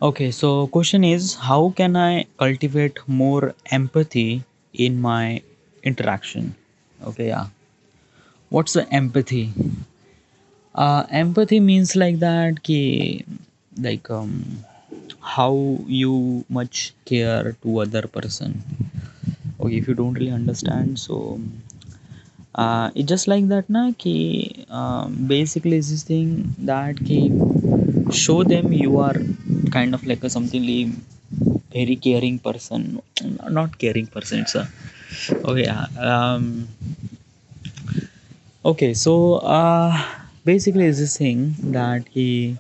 Okay, so question is, how can I cultivate more empathy in my interaction? Okay, yeah. What's the empathy? Empathy means like that ki, like how you much care to other person. Okay, if you don't really understand, so it's just like that na ki basically it's this thing that ki show them you are kind of like a something very caring person, not caring person, it's a okay yeah. Okay, so basically it's this thing that he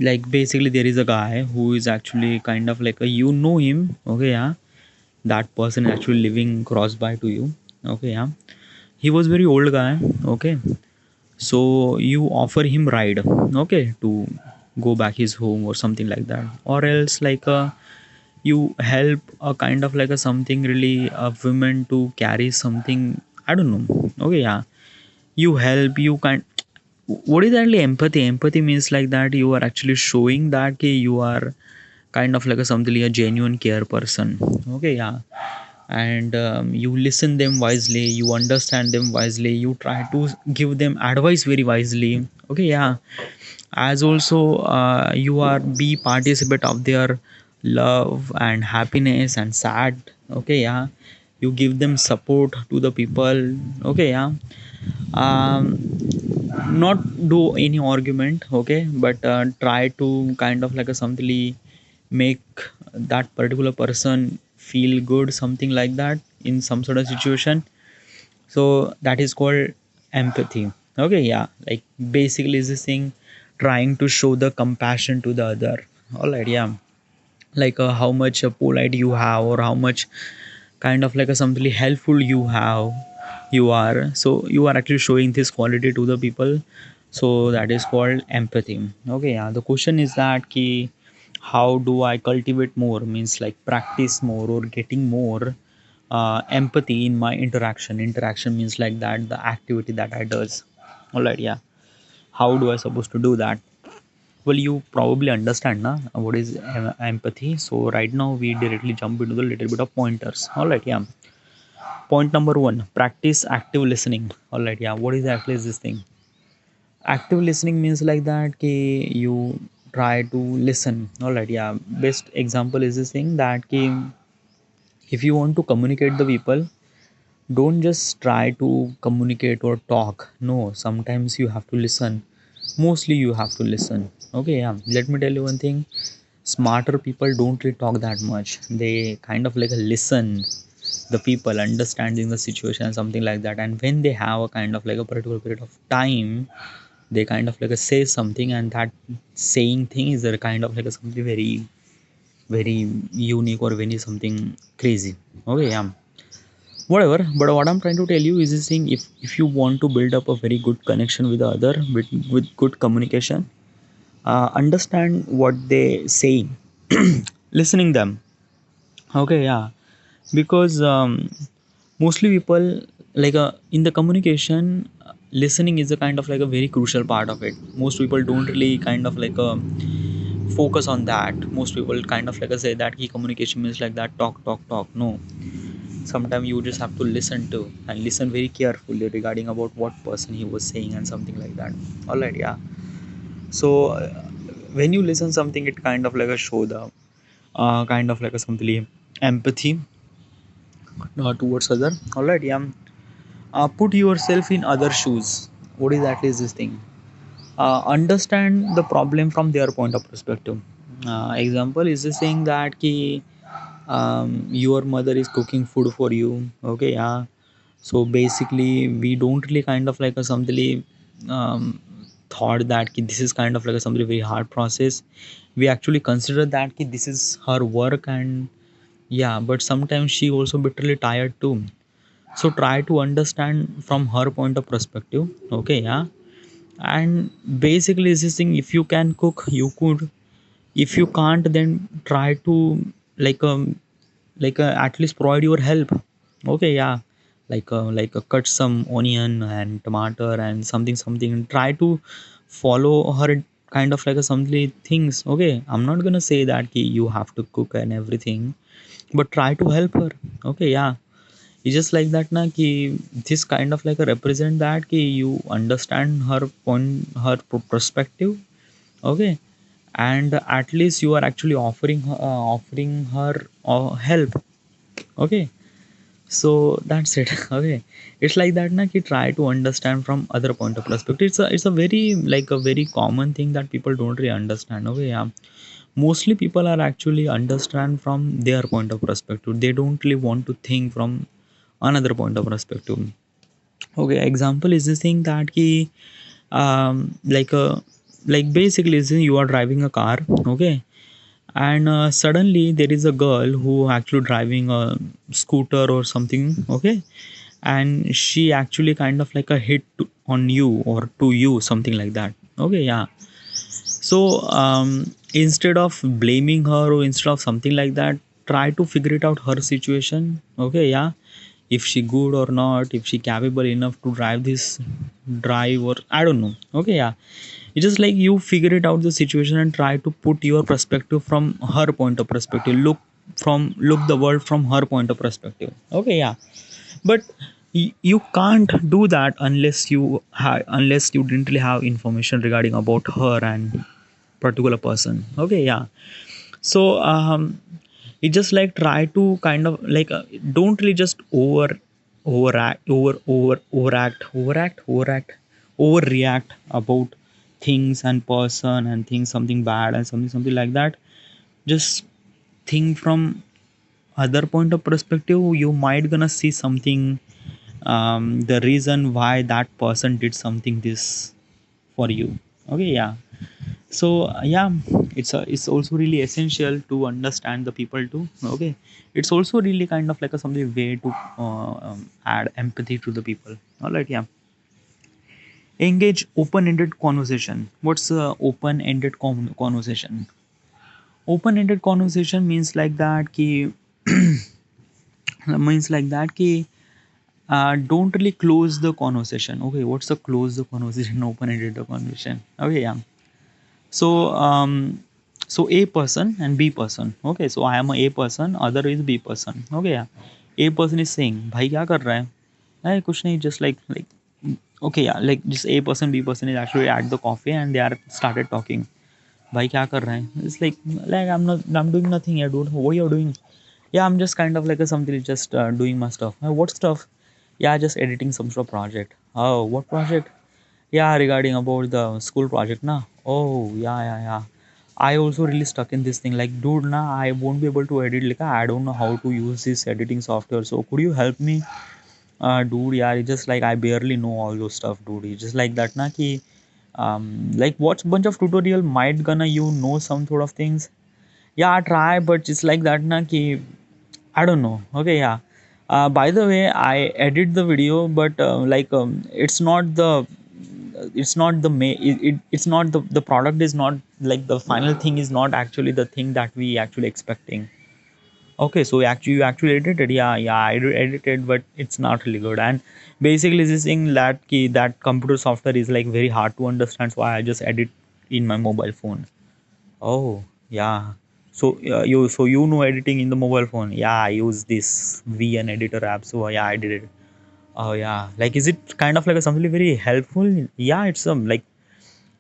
like basically there is a guy who is actually kind of like a, you know him, okay yeah, that person is actually living cross by to you, okay yeah. He was very old guy, okay. So you offer him ride, okay, to go back his home or something like that, or else like you help a kind of like a something really a woman to carry something, I don't know, okay yeah. You help, you kind, what is actually empathy? Empathy means like that you are actually showing that you are kind of like a something like a genuine care person, okay yeah. And you listen them wisely, you understand them wisely, you try to give them advice very wisely, okay yeah. As also you are be participate of their love and happiness and sad, okay yeah. You give them support to the people, okay yeah. um, not do any argument, okay, but try to kind of like a something make that particular person feel good, something like that in some sort of situation. So that is called empathy, okay yeah. Like basically is this thing trying to show the compassion to the other, all right yeah. Like how much polite you have, or how much kind of like a something helpful you have, you are, so you are actually showing this quality to the people. So that is called empathy, okay yeah. The question is that key, how do I cultivate more, means like practice more or getting more empathy in my interaction means like that the activity that I does, all right yeah. How do I supposed to do that? Well, you probably understand na what is empathy. So right now we directly jump into the little bit of pointers, all right yeah. Point number one, practice active listening, all right yeah. What is actually is this thing? Active listening means like that ki you try to listen, all right yeah. Best example is this thing that ki if you want to communicate the people, don't just try to communicate or talk, no, sometimes you have to listen. Mostly you have to listen, okay yeah. Let me tell you one thing, smarter people don't really talk that much, they kind of like listen the people, understanding the situation, something like that. And when they have a kind of like a particular period of time, they kind of like say something, and that saying thing is a kind of like a something very very unique or very something crazy, okay yeah. Whatever, but what I'm trying to tell you is this thing, if you want to build up a very good connection with the other, with good communication, understand what they saying, listening them, okay yeah. Because mostly people like in the communication, listening is a kind of like a very crucial part of it. Most people don't really kind of like focus on that. Most people kind of like say that key communication means like that, talk talk talk, no. Sometimes you just have to listen to, and listen very carefully regarding about what person he was saying and something like that, all right yeah. So when you listen something, it kind of like a show the kind of like a something empathy towards other, all right yeah. Put yourself in other shoes. What exactly is this thing? Understand the problem from their point of perspective. Example is this saying that ki, your mother is cooking food for you, okay yeah. So basically we don't really kind of like a something um, thought that ki, this is kind of like a something very hard process. We actually consider that ki, this is her work, and yeah, but sometimes she also bitterly tired too. So try to understand from her point of perspective, okay yeah. And basically is this thing, if you can cook you could, if you can't then try to like at least provide your help, okay yeah. Like cut some onion and tomato and something something, and try to follow her kind of like a something things. Okay, I'm not gonna say that ki you have to cook and everything, but try to help her. Okay, yeah, it's just like that na ki this kind of like a represent that ki you understand her point, her perspective. Okay, and at least you are actually offering her help. Okay, so that's it. Okay, it's like that na ki try to understand from other point of perspective. It's a very like a very common thing that people don't really understand. Okay, yeah, mostly people are actually understand from their point of perspective. They don't really want to think from another point of perspective. Okay, example is this thing that ki like a like basically is you are driving a car. Okay, and suddenly there is a girl who actually driving a scooter or something. Okay, and she actually kind of like a hit on you or to you, something like that. Okay, yeah, so instead of blaming her or instead of something like that, try to figure it out her situation. Okay, yeah, if she good or not, if she capable enough to drive this drive or I don't know. Okay, yeah, it's just like you figure it out the situation and try to put your perspective from her point of perspective. Look the world from her point of perspective. Okay, yeah, but you can't do that unless unless you didn't really have information regarding about her and particular person. Okay, yeah, so it just like try to kind of like don't really just overreact about things and person and things something bad and something like that. Just think from other point of perspective. You might gonna see something, the reason why that person did something this for you. Okay, yeah, so yeah, it's also really essential to understand the people too. Okay, it's also really kind of like a something way to add empathy to the people. All right, yeah, engage open-ended conversation. What's open-ended conversation? Open-ended conversation means like that ki means like that ki don't really close the conversation. Okay, what's the close the conversation? Open-ended the conversation. Okay, yeah, so so a person and b person. Okay, so I am a person, other is b person. Okay, yeah, a person is saying भाई क्या कर रहा है. Hey, कुछ नहीं, just like okay, yeah, like just a person b person is actually at the coffee and they are started talking. भाई क्या कर रहा है. It's like I'm doing nothing here, dude. What you're doing? Yeah, I'm just kind of like a something, just doing my stuff. What stuff? Yeah, just editing some sort of project. Oh, what project? Yeah, regarding about the school project na. Oh, yeah. I also really stuck in this thing. Like, dude, na, I won't be able to edit. Like, I don't know how to use this editing software. So, could you help me? Dude, yeah, it's just like I barely know all those stuff, dude. It's just like that, na, ki, like, watch bunch of tutorial might gonna you know some sort of things. Yeah, try, but it's like that, na, ki, I don't know. Okay, yeah. By the way, I edit the video, but it's not the it's not the product is not like the final thing is not actually the thing that we actually expecting. Okay, so you actually edited, yeah, I edited, but it's not really good. And basically this thing that that computer software is like very hard to understand, so I just edit in my mobile phone. Oh, yeah. So you know editing in the mobile phone. Yeah, I use this VN editor app. So yeah, I did it. Oh yeah. Like, is it kind of like a something very helpful? Yeah, it's like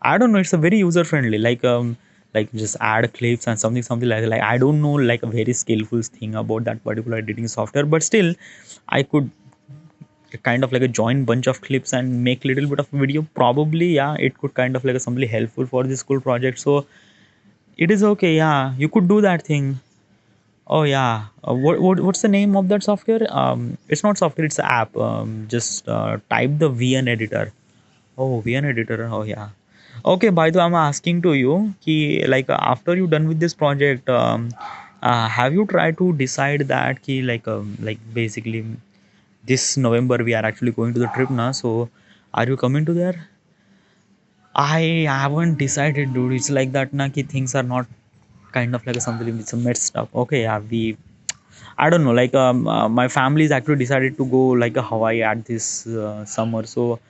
I don't know. It's a very user friendly. Like just add clips and something like that. Like I don't know like a very skillful thing about that particular editing software, but still, I could kind of like a join bunch of clips and make little bit of video. Probably yeah, it could kind of like a something helpful for the school project. So it is okay, yeah. You could do that thing. Oh yeah. What's the name of that software? It's not software. It's an app. Just type the VN editor. Oh, VN editor. Oh yeah. Okay. By the way, I'm asking to you, ki like after you done with this project, have you tried to decide that ki like basically this November we are actually going to the trip now. So are you coming to there? I haven't decided, dude. It's like that, na ki things are not kind of like something with some messed up. Okay, yeah, I don't know. Like, my family is actually decided to go like a Hawaii at this summer. So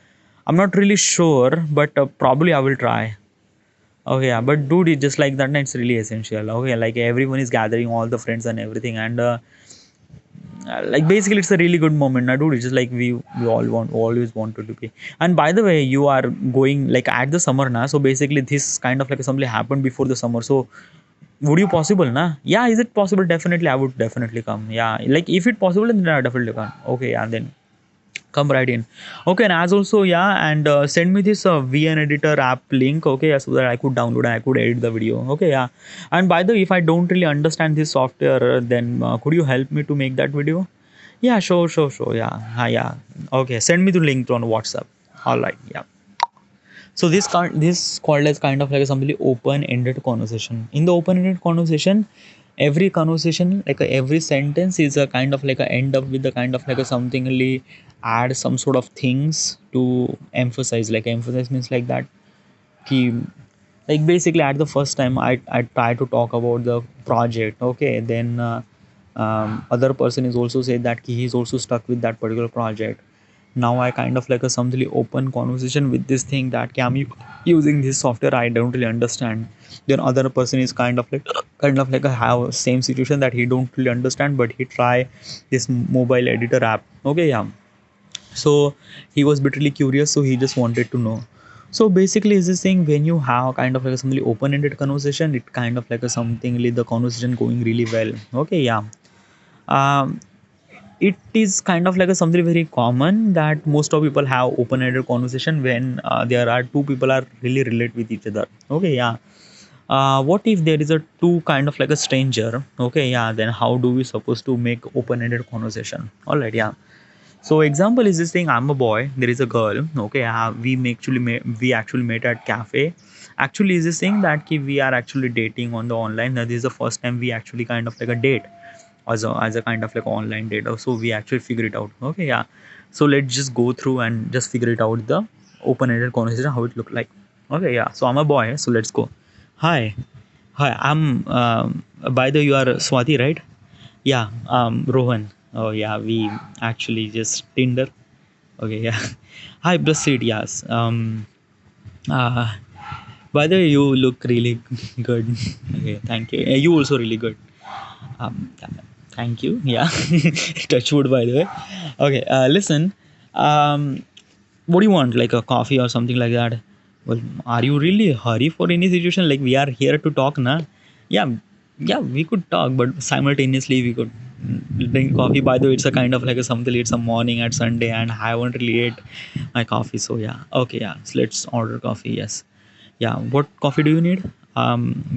I'm not really sure, but probably I will try. Okay, yeah, but dude, it's just like that. It's really essential. Okay, like everyone is gathering, all the friends and everything, and like basically, it's a really good moment. Now, dude, it's just like we all want always wanted to be. And by the way, you are going like at the summer now, so basically, this kind of like assembly happened before the summer. So, would you possible, na? Yeah, is it possible? Definitely, I would definitely come. Yeah, like if it possible, then I definitely come. Okay, yeah, then come right in. Okay, and as also, yeah, and send me this VN editor app link. Okay, yeah, so that I could download and I could edit the video. Okay, yeah. And by the way, if I don't really understand this software, then could you help me to make that video? Yeah, sure, sure, sure. Yeah, yeah. Okay, send me the link on WhatsApp. All right, yeah. So this called as kind of like a something open-ended conversation. In the open-ended conversation, every conversation, like every sentence, is a kind of like a end up with the kind of like a something really add some sort of things to emphasize. Like emphasize means like that. Ki, like basically at the first time I try to talk about the project. Okay, then other person is also said that he is also stuck with that particular project. Now I kind of like a something open conversation with this thing that okay, I'm using this software, I don't really understand. Then other person is kind of like a have same situation that he don't really understand, but he try this mobile editor app. Okay, yeah. So he was bitterly curious, so he just wanted to know. So basically is this thing, when you have kind of like a something open-ended conversation, it kind of like a something like the conversation going really well. Okay, yeah. um, it is kind of like a something very common that most of people have open-ended conversation when there are two people are really relate with each other. Okay, yeah. What if there is a two kind of like a stranger? Okay, yeah, then how do we supposed to make open-ended conversation? All right, yeah. So example is this thing, I'm a boy, there is a girl. Okay, we actually met at cafe. Actually is this thing that we are actually dating on the online. Now this is the first time we actually kind of like a date as a kind of like online date. So we actually figure it out. Okay, yeah. So let's just go through and just figure it out, the open-ended conversation, how it look like. Okay, yeah. So I'm a boy, so let's go. Hi. Hi, I'm by the way, you are Swati, right? Yeah, Rohan. Oh yeah, we actually just Tinder. Okay, yeah. Hi, proceed. Yes. Uh, by the way, you look really good. Okay, thank you. You also really good. Yeah, thank you. Yeah, touch wood. By the way. Okay. Listen. Um, what do you want? Like a coffee or something like that? Well, are you really hurry for any situation? Like we are here to talk, na? Yeah, yeah, we could talk, but simultaneously we could drink coffee. By the way, it's a kind of like a something. It's a morning at Sunday, and I haven't really ate my coffee. So yeah, okay, yeah. So let's order coffee. Yes, yeah. What coffee do you need?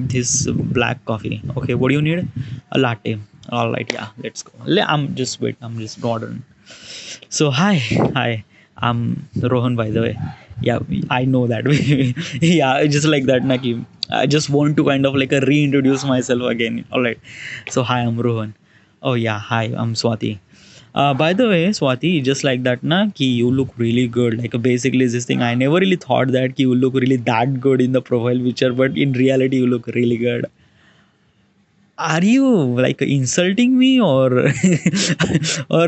This black coffee. Okay, what do you need? A latte. All right, yeah. Let's go. I'm just wait. I'm just ordering. So hi. I'm Rohan, by the way. Yeah, I know that. Yeah, just like that, Naki. I just want to kind of like a reintroduce myself again. All right. So hi, I'm Rohan. Oh yeah, hi, I'm Swati. By the way, Swati, just like that, na, ki you look really good. Like basically this thing, I never really thought that ki you look really that good in the profile picture, but in reality, you look really good. Are you like insulting me or or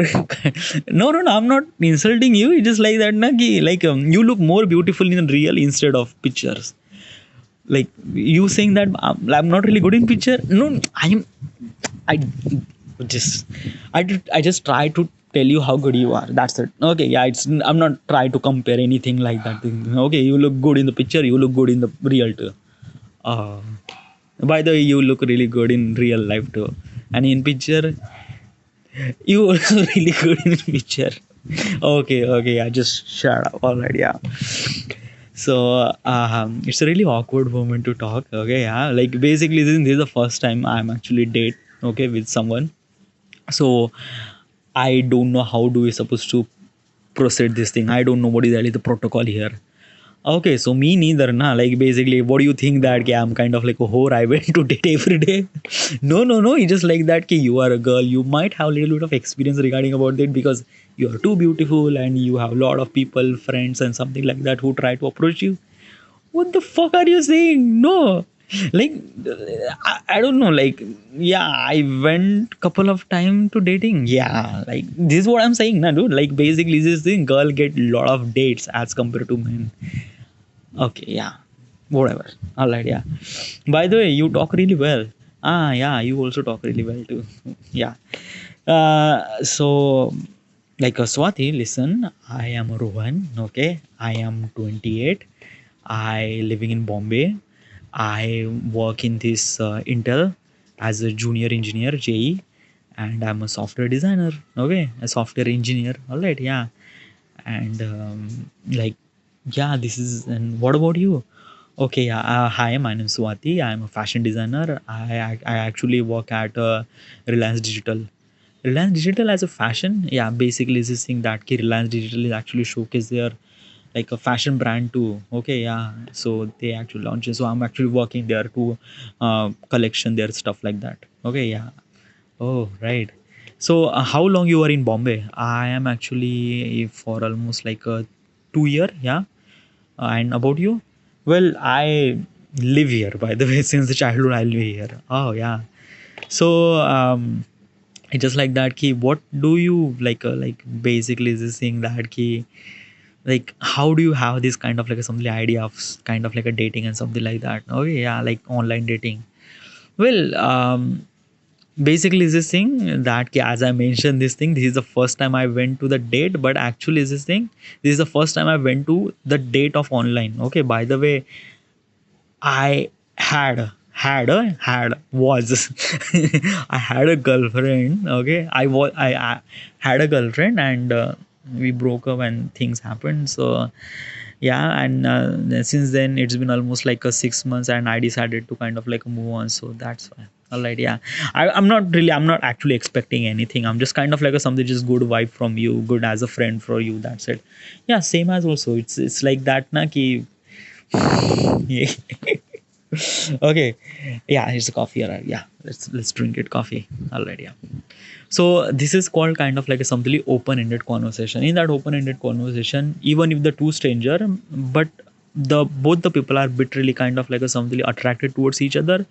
no, I'm not insulting you. It's just like that, na, ki, like you look more beautiful in real instead of pictures. Like you saying that I'm not really good in picture. No, I just I just try to tell you how good you are. That's it. Okay, yeah, it's I'm not trying to compare anything like that. Okay, you look good in the picture, you look good in the real too. uh, by the way, you look really good in real life too, and in picture you also really good in picture. Okay, yeah, just shut up. All right, yeah. So it's a really awkward moment to talk. Okay, yeah, like basically this is the first time I'm actually date, okay, with someone. So I don't know how do we supposed to proceed this thing. I don't know what is really the protocol here. Okay, so me neither, na. Like basically, what do you think that I'm kind of like a whore? I went to date every day. No. It's just like that. Ki you are a girl. You might have a little bit of experience regarding about that because you are too beautiful and you have a lot of people, friends, and something like that who try to approach you. What the fuck are you saying? No, like I don't know. Like yeah, I went couple of time to dating. Yeah, like this is what I'm saying, na, dude. Like basically, this thing, girl get lot of dates as compared to men. Okay, yeah. whatever. All right, yeah. By the way, you talk really well. Ah, yeah, you also talk really well too. Yeah. So, like Swati, listen, I am Rohan. Okay, I am 28. I living in Bombay. I work in this Intel as a junior engineer, JE, and I'm a software designer. Okay, a software engineer. All right, yeah, and like, yeah, this is. And what about you? Okay, yeah. Hi, my name is Swati. I'm a fashion designer. I actually work at Reliance Digital. Reliance Digital as a fashion, yeah, basically is this thing that Reliance Digital is actually showcase their like a fashion brand too. Okay, yeah. So they actually launch it. So I'm actually working there to collection their stuff like that. Okay, yeah. Oh, right. So how long you are in Bombay? I am actually for almost like a 2 year, yeah. And about you? Well, I live here by the way since the childhood. I live here. Oh, yeah. So it's just like that key. What do you like basically is this thing that key, like how do you have this kind of like a something idea of kind of like a dating and something like that? Okay, yeah, like online dating. Well, basically is this thing that as I mentioned this thing, this is the first time I went to the date, but actually is this thing, this is the first time I went to the date of online. Okay, by the way, I had was I had a girlfriend. Okay, I had a girlfriend, and we broke up and things happened. So yeah, and since then it's been almost like a 6 months, and I decided to kind of like move on. So that's why. All right, yeah. I'm not actually expecting anything. I'm just kind of like a something just good vibe from you, good as a friend for you. That's it. Yeah, same as also. It's like that, na ki. Yeah. Okay, yeah, here's a coffee. All right, yeah, let's drink it coffee. All right, yeah. So this is called kind of like a something open-ended conversation. In that open-ended conversation, even if the two stranger, but the both the people are literally kind of like a something attracted towards each other,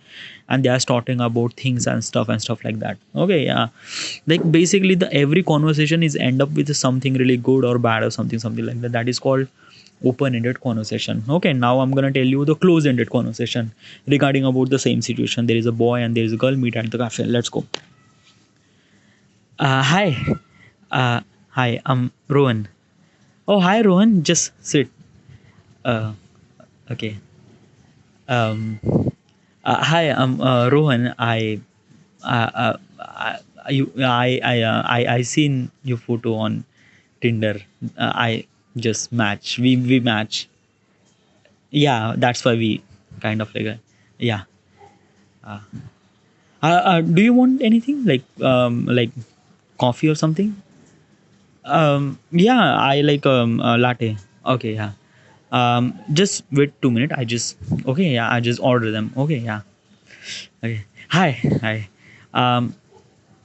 and they are starting about things and stuff like that. Okay, yeah, like basically the every conversation is end up with something really good or bad or something like that. That is called open-ended conversation. Okay, now I'm gonna tell you the close-ended conversation regarding about the same situation. There is a boy and there is a girl meet at the cafe. Let's go. Hi. Uh, hi, I'm Rohan. Oh, hi, Rohan. Just sit. Uh, okay. Um, Hi, I'm Rohan. I seen your photo on Tinder. I just match. We match. Yeah, that's why we kind of like yeah. Uh, do you want anything like coffee or something? Yeah, I like latte. Okay, yeah. Just wait 2 minutes. I just okay, yeah. I just order them. Okay, yeah. Okay. Hi, hi. Um,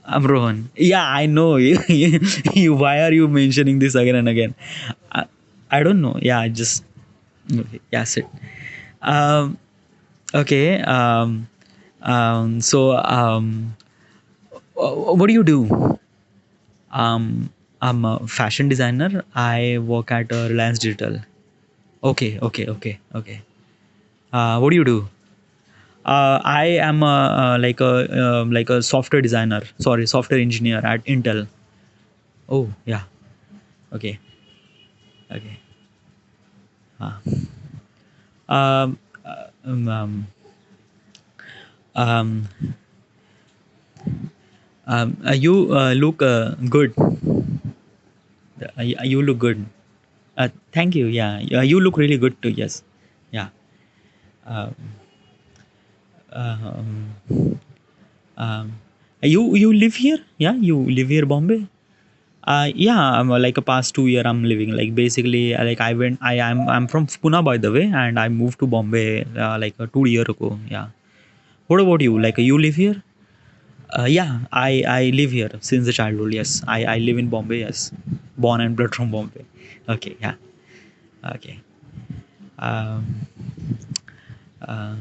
I'm Rohan. Yeah, I know you. Why are you mentioning this again and again? I, I don't know. Yeah, I just okay, yeah. Sit. Um, okay. So what do you do? I'm a fashion designer. I work at Reliance Digital. Okay, okay, okay, okay. What do you do? I am like a software designer. Sorry, software engineer at Intel. Oh, yeah. Okay, okay. Uh, um, uh, um, um, um, you look good. You look good. Thank you. Yeah, you look really good too. Yes. Yeah. Um, um, um, you live here? Yeah, you live here, Bombay. Yeah, I'm like a past 2 year I'm living like basically like I'm from Pune by the way, and I moved to Bombay like 2 year ago. Yeah. What about you? Like you live here? Yeah, I live here since the childhood. Yes, I live in Bombay. Yes, born and bred from Bombay. Okay, yeah. Okay. Um, uh,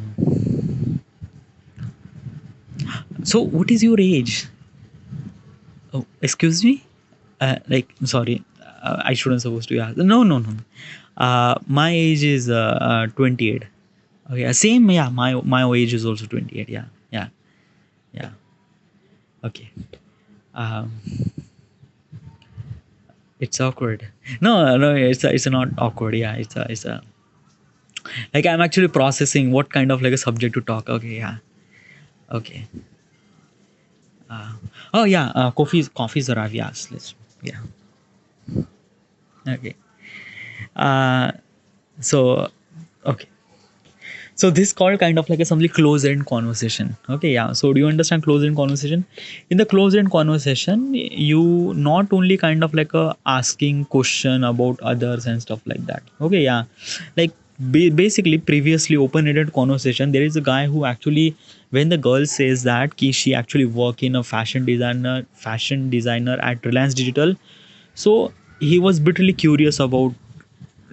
so what is your age? Oh, excuse me. Like sorry, I shouldn't supposed to ask. No, no, no. My age is 28. Okay, same. Yeah, my age is also 28. Yeah, yeah, yeah. Okay. Um, it's awkward. No, no, it's not awkward. Yeah, it's a like I'm actually processing what kind of like a subject to talk. Okay, yeah. Okay. Uh, oh yeah, coffee's arrived. Yes, let's. Yeah. Okay. Uh, so okay. So this called kind of like a something close end conversation. Okay, yeah. So do you understand close end conversation? In the close end conversation, you not only kind of like a asking question about others and stuff like that. Okay, yeah. Like basically previously open ended conversation, there is a guy who actually, when the girl says that she actually work in a fashion designer at Reliance Digital, so he was bitterly curious about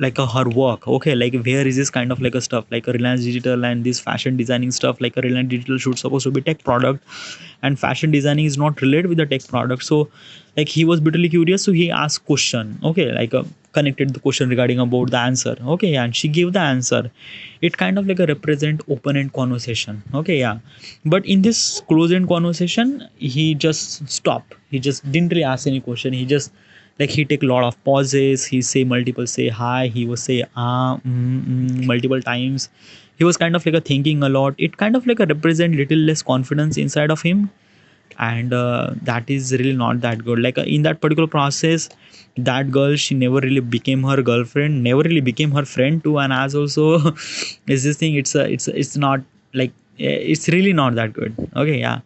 like her work. Okay, like where is this kind of like a stuff like a Reliance Digital and this fashion designing stuff, like a Reliance Digital should supposed to be tech product, and fashion designing is not related with the tech product. So like he was bitterly curious, so he asked question. Okay, like connected the question regarding about the answer. Okay, and she gave the answer. It kind of like a represent open end conversation. Okay, yeah. But in this close end conversation, he just stopped. He just didn't really ask any question. He just like he take a lot of pauses. He say multiple say hi. He was say multiple times. He was kind of like a thinking a lot. It kind of like a represent little less confidence inside of him, and that is really not that good. Like in that particular process, that girl, she never really became her girlfriend, never really became her friend too, and as also is this thing. It's not like it's really not that good. Okay, yeah.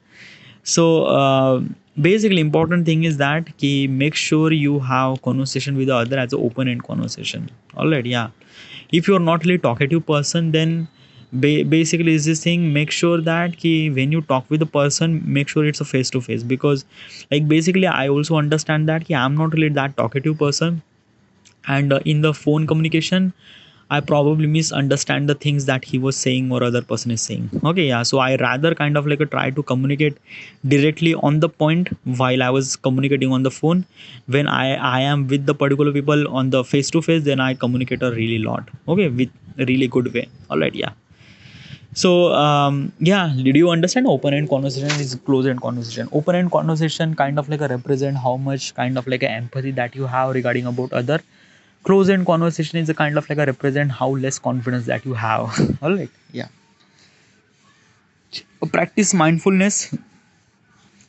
So basically important thing is that ki make sure you have conversation with the other as an open end conversation. All right, yeah. If you're not really talkative person, then basically is this thing, make sure that ki when you talk with the person, make sure it's a face to face, because like basically I also understand that ki I'm not really that talkative person, and in the phone communication I probably misunderstand the things that he was saying or other person is saying. Okay, yeah. So I rather kind of like a try to communicate directly on the point while I was communicating on the phone. When I am with the particular people on the face to face, then I communicate a really lot. Okay, with a really good way. All right, yeah. So yeah, did you understand? Open end conversation is close end conversation. Open end conversation kind of like a represent how much kind of like a empathy that you have regarding about other. Close end conversation is a kind of like a represent how less confidence that you have. All right, yeah. Practice mindfulness.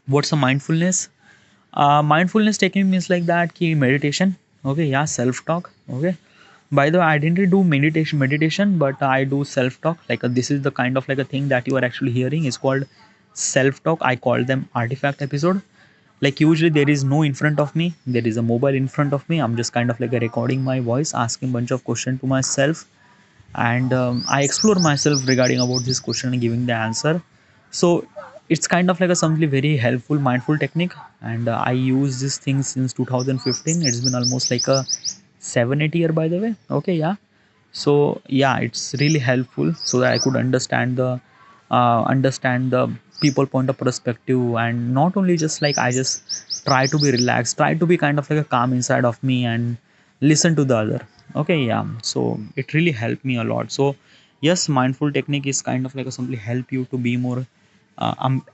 What's a mindfulness? Mindfulness technique means like that ki meditation. Okay, yeah. Self talk. Okay. By the way, I didn't really do meditation, but I do self talk. Like this is the kind of like a thing that you are actually hearing is called self talk. I call them artifact episode. Like usually there is no in front of me, there is a mobile in front of me. I'm just kind of like a recording my voice, asking bunch of questions to myself, and I explore myself regarding about this question and giving the answer. So it's kind of like a something very helpful mindful technique, and I use this thing since 2015. It's been almost like a 7 8 year by the way. Okay, yeah. So yeah, it's really helpful so that I could understand the people point of perspective, and not only just like I just try to be relaxed, try to be kind of like a calm inside of me and listen to the other. Okay, yeah. So it really helped me a lot. So yes, mindful technique is kind of like a simply help you to be more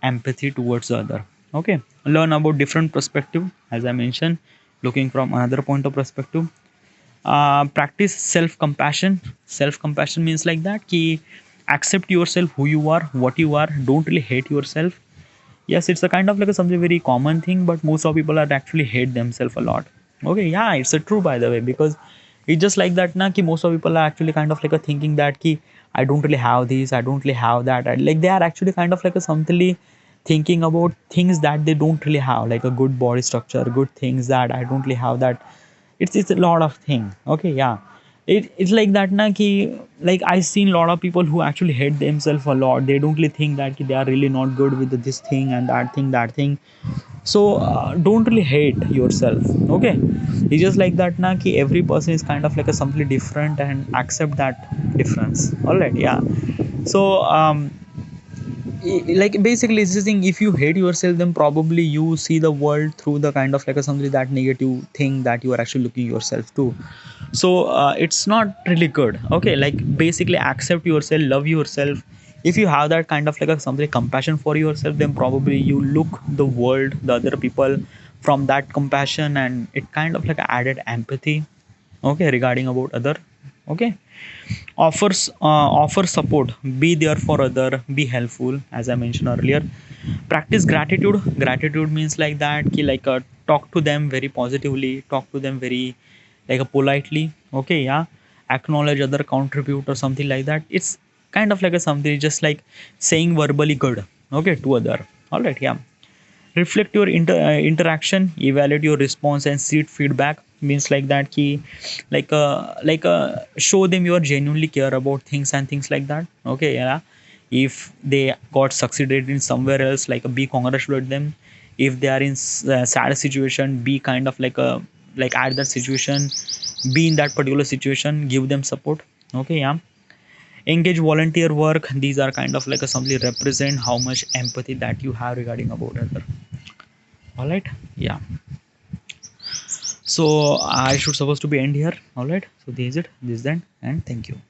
empathy towards the other. Okay, learn about different perspective, as I mentioned, looking from another point of perspective. Practice self compassion. Self compassion means like that ki accept yourself who you are, what you are, don't really hate yourself. Yes, it's a kind of like a something very common thing, but most of people are actually hate themselves a lot. Okay, yeah, it's a true by the way, because it's just like that na ki most of people are actually kind of like a thinking that ki I don't really have this, I don't really have that. Like they are actually kind of like a something thinking about things that they don't really have, like a good body structure, good things that I don't really have that. It's a lot of thing. Okay, yeah. It's like that na ki, like I seen a lot of people who actually hate themselves a lot. They don't really think that ki they are really not good with this thing and that thing. So don't really hate yourself. Okay, it's just like that na ki every person is kind of like a something different, and accept that difference. All right, yeah. So like basically it's this thing, if you hate yourself, then probably you see the world through the kind of like a something that negative thing that you are actually looking yourself to. So it's not really good. Okay, like basically accept yourself, love yourself. If you have that kind of like a something compassion for yourself, then probably you look the world, the other people from that compassion, and it kind of like added empathy, okay, regarding about other. Okay, offer support, be there for other, be helpful, as I mentioned earlier. Practice gratitude. Gratitude means like that ki like talk to them very positively, talk to them very like politely. Okay, yeah, acknowledge other contribute or something like that. It's kind of like a something just like saying verbally good, okay, to other. All right, yeah. Reflect your interaction, evaluate your response, and seek feedback. Means like that key, show them you are genuinely care about things and things like that. Okay, yeah. If they got succeeded in somewhere else, like be congratulate them. If they are in sad situation, be kind of like a like at that situation, be in that particular situation, give them support. Okay, yeah. Engage volunteer work. These are kind of like a simply represent how much empathy that you have regarding about other. All right, yeah. So I should supposed to be end here. All right, so this is it, this then, and thank you.